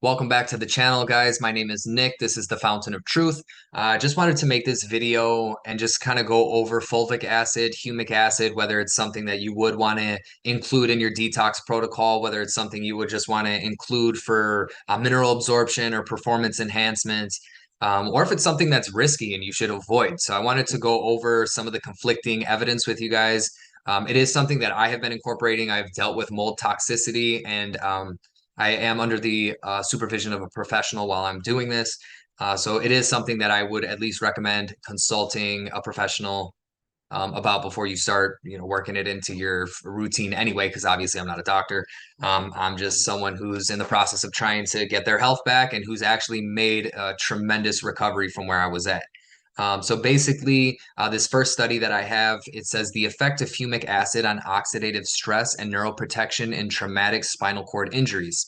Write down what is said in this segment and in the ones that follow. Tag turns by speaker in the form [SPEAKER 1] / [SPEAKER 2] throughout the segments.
[SPEAKER 1] Welcome back to the channel, guys. My name is Nick. This is the Fountain of Truth. Just wanted to make this video and just kind of go over fulvic acid, humic acid, whether it's something that you would want to include in your detox protocol, whether it's something you would just want to include for mineral absorption or performance enhancement, or if it's something that's risky and you should avoid. So I wanted to go over some of the conflicting evidence with you guys. It is something that I have been incorporating. I've dealt with mold toxicity and I am under the supervision of a professional while I'm doing this. So it is something that I would at least recommend consulting a professional about before you start, working it into your routine anyway, because obviously I'm not a doctor. I'm just someone who's in the process of trying to get their health back and who's actually made a tremendous recovery from where I was at. So basically, this first study that I have, it says the effect of humic acid on oxidative stress and neuroprotection in traumatic spinal cord injuries.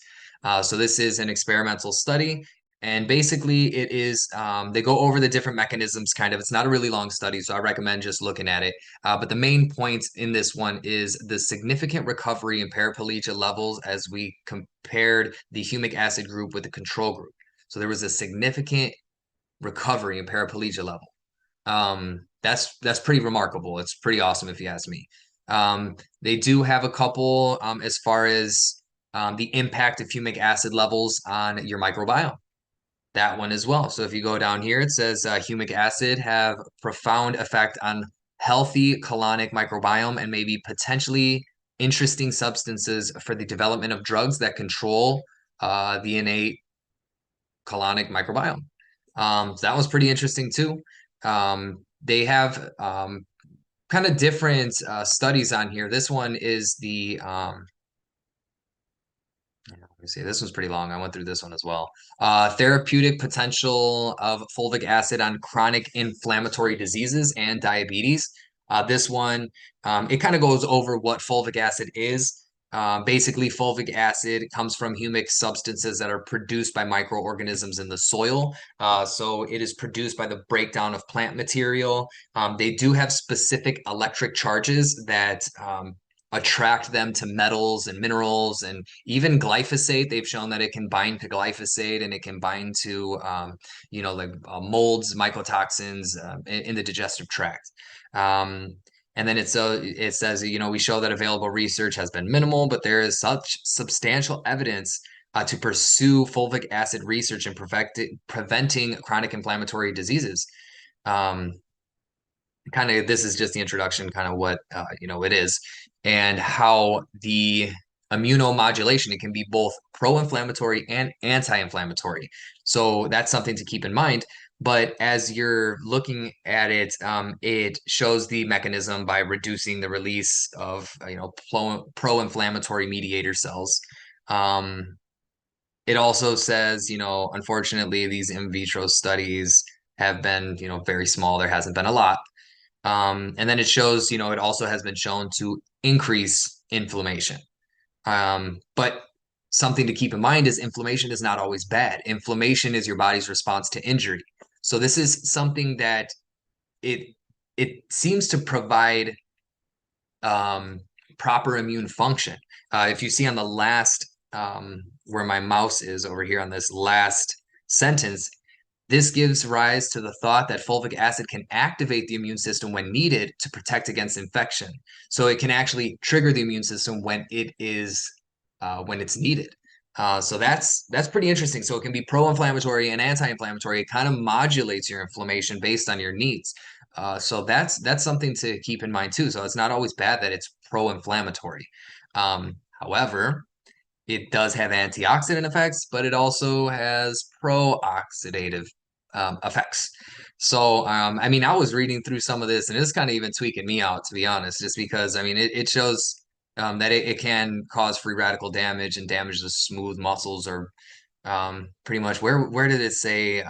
[SPEAKER 1] So this is an experimental study. And basically, it is, they go over the different mechanisms kind of. It's not a really long study, so I recommend just looking at it. But the main point in this one is the significant recovery in paraplegia levels as we compared the humic acid group with the control group. So there was a significant recovery in paraplegia level. That's pretty remarkable. It's pretty awesome if you ask me. They do have a couple as far as the impact of humic acid levels on your microbiome. That one as well. So if you go down here, it says humic acid have profound effect on healthy colonic microbiome and maybe potentially interesting substances for the development of drugs that control the innate colonic microbiome. So that was pretty interesting too. They have kind of different studies on here. This one is the let me see, this one's pretty long. I went through this one as well. Therapeutic potential of fulvic acid on chronic inflammatory diseases and diabetes. This one, it kind of goes over what fulvic acid is. Basically, fulvic acid comes from humic substances that are produced by microorganisms in the soil. So it is produced by the breakdown of plant material. They do have specific electric charges that attract them to metals and minerals and even glyphosate. They've shown that it can bind to glyphosate and it can bind to like molds, mycotoxins in the digestive tract. And then it says, we show that available research has been minimal, but there is such substantial evidence to pursue fulvic acid research and preventing chronic inflammatory diseases. Kind of, this is just the introduction, kind of what it is, and how the immunomodulation, it can be both pro-inflammatory and anti-inflammatory. So that's something to keep in mind. But as you're looking at it, it shows the mechanism by reducing the release of pro-inflammatory mediator cells. It also says, unfortunately, these in vitro studies have been, very small. There hasn't been a lot. And then it shows, it also has been shown to increase inflammation. But something to keep in mind is inflammation is not always bad. Inflammation is your body's response to injury. So this is something that it it seems to provide proper immune function. If you see on the last where my mouse is over here on this last sentence, this gives rise to the thought that fulvic acid can activate the immune system when needed to protect against infection. So it can actually trigger the immune system when when it's needed. So that's pretty interesting. So it can be pro-inflammatory and anti-inflammatory. It kind of modulates your inflammation based on your needs. So that's something to keep in mind too. So it's not always bad that it's pro-inflammatory. However, it does have antioxidant effects, but it also has pro-oxidative effects. So, I mean, I was reading through some of this and it's kind of even tweaking me out, to be honest, just because, I mean, it shows that it can cause free radical damage and damage the smooth muscles or pretty much where did it say?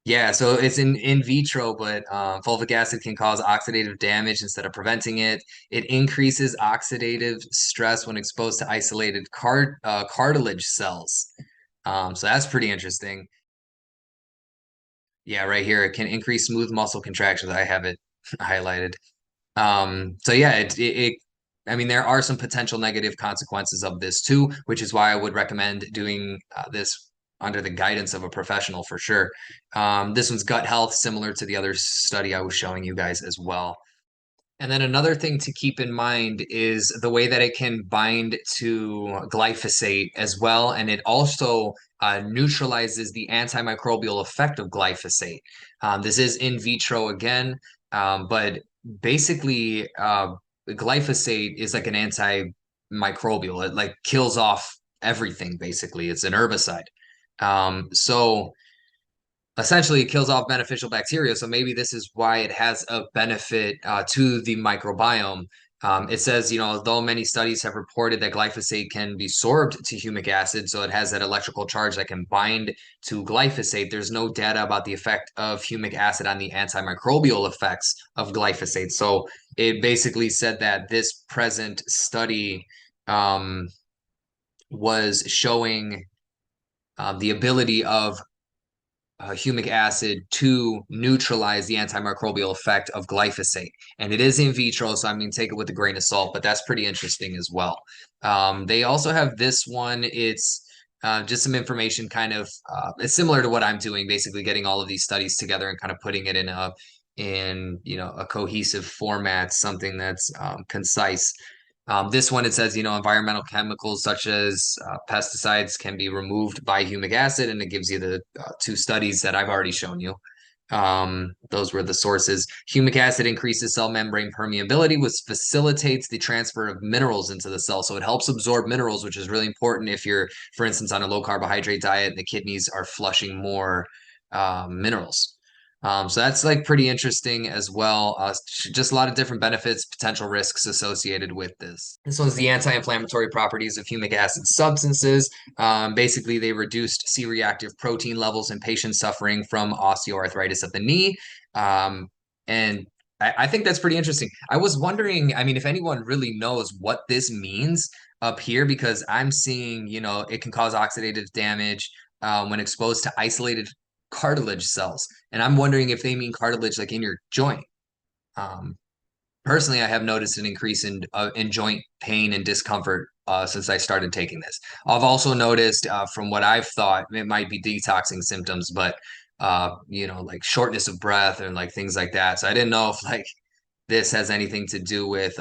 [SPEAKER 1] Yeah, so it's in vitro, but fulvic acid can cause oxidative damage instead of preventing it. It increases oxidative stress when exposed to isolated cartilage cells. So that's pretty interesting. Yeah, right here, it can increase smooth muscle contractions. I have it highlighted. So yeah, it I mean, there are some potential negative consequences of this too, which is why I would recommend doing this under the guidance of a professional for sure. This one's gut health, similar to the other study I was showing you guys as well. And then another thing to keep in mind is the way that it can bind to glyphosate as well. And it also neutralizes the antimicrobial effect of glyphosate. This is in vitro again, but basically, glyphosate is like an antimicrobial. It like kills off everything, basically. It's an herbicide. So essentially it kills off beneficial bacteria. So maybe this is why it has a benefit to the microbiome. It says, though many studies have reported that glyphosate can be sorbed to humic acid, so it has that electrical charge that can bind to glyphosate, there's no data about the effect of humic acid on the antimicrobial effects of glyphosate. So it basically said that this present study um, was showing the ability of humic acid to neutralize the antimicrobial effect of glyphosate. And it is in vitro, so I mean, take it with a grain of salt, but that's pretty interesting as well. They also have this one. It's just some information it's similar to what I'm doing, basically getting all of these studies together and kind of putting it in a cohesive format, something that's concise. This one, it says, environmental chemicals such as pesticides can be removed by humic acid, and it gives you the two studies that I've already shown you. Those were the sources. Humic acid increases cell membrane permeability, which facilitates the transfer of minerals into the cell. So it helps absorb minerals, which is really important if you're, for instance, on a low carbohydrate diet and the kidneys are flushing more minerals. So that's like pretty interesting as well. Just a lot of different benefits, potential risks associated with this. This one's the anti-inflammatory properties of humic acid substances. Basically, they reduced C-reactive protein levels in patients suffering from osteoarthritis of the knee. And I think that's pretty interesting. I was wondering, I mean, if anyone really knows what this means up here, because I'm seeing, it can cause oxidative damage when exposed to isolated cartilage cells. And I'm wondering if they mean cartilage like in your joint. Um, Personally, I have noticed an increase in joint pain and discomfort since I started taking this. I've also noticed from what I've thought, it might be detoxing symptoms, but like shortness of breath and like things like that. So I didn't know if like this has anything to do with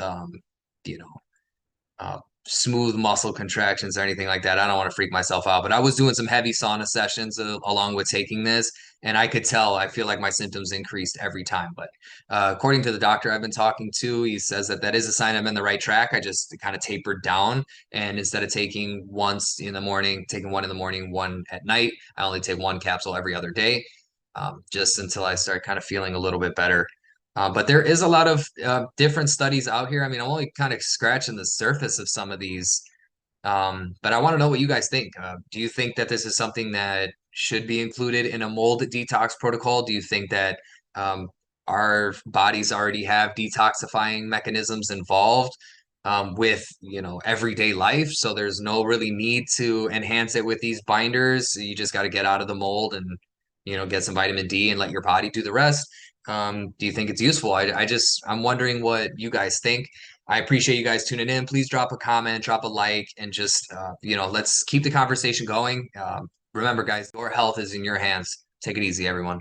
[SPEAKER 1] you know, smooth muscle contractions or anything like that. I don't want to freak myself out, but I was doing some heavy sauna sessions along with taking this, and I could tell, I feel like my symptoms increased every time. But according to the doctor I've been talking to, he says that that is a sign I'm in the right track. I just kind of tapered down, and instead of taking once in the morning, taking one in the morning, one at night, I only take one capsule every other day, just until I start kind of feeling a little bit better. But there is a lot of different studies out here. I mean, I'm only kind of scratching the surface of some of these, but I want to know what you guys think. Do you think that this is something that should be included in a mold detox protocol? Do you think that um, our bodies already have detoxifying mechanisms involved with, everyday life? So there's no really need to enhance it with these binders. You just got to get out of the mold and, get some vitamin D and let your body do the rest. Do you think it's useful? I'm wondering what you guys think. I appreciate you guys tuning in. Please drop a comment, drop a like, and just, let's keep the conversation going. Remember, guys, your health is in your hands. Take it easy, everyone.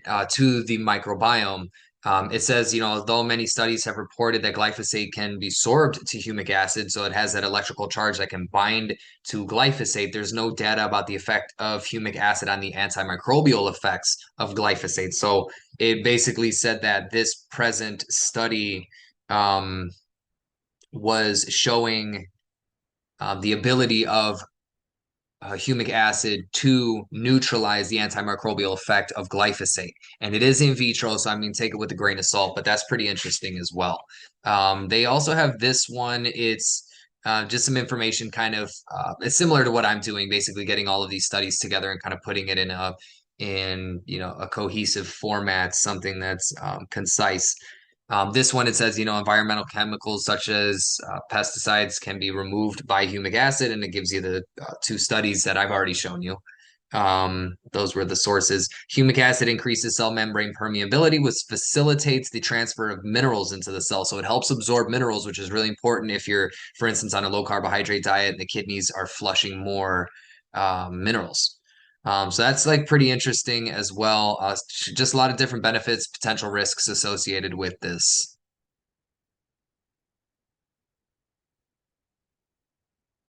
[SPEAKER 1] to the microbiome. It says, although many studies have reported that glyphosate can be sorbed to humic acid, so it has that electrical charge that can bind to glyphosate, there's no data about the effect of humic acid on the antimicrobial effects of glyphosate. So it basically said that this present study um, was showing the ability of humic acid to neutralize the antimicrobial effect of glyphosate. And it is in vitro, so I mean, take it with a grain of salt, but that's pretty interesting as well. They also have this one. It's just some information it's similar to what I'm doing, basically getting all of these studies together and kind of putting it in a cohesive format, something that's concise. This one, it says, environmental chemicals such as pesticides can be removed by humic acid, and it gives you the two studies that I've already shown you. Those were the sources. Humic acid increases cell membrane permeability, which facilitates the transfer of minerals into the cell. So it helps absorb minerals, which is really important if you're, for instance, on a low carbohydrate diet and the kidneys are flushing more minerals. So that's like pretty interesting as well. Just a lot of different benefits, potential risks associated with this.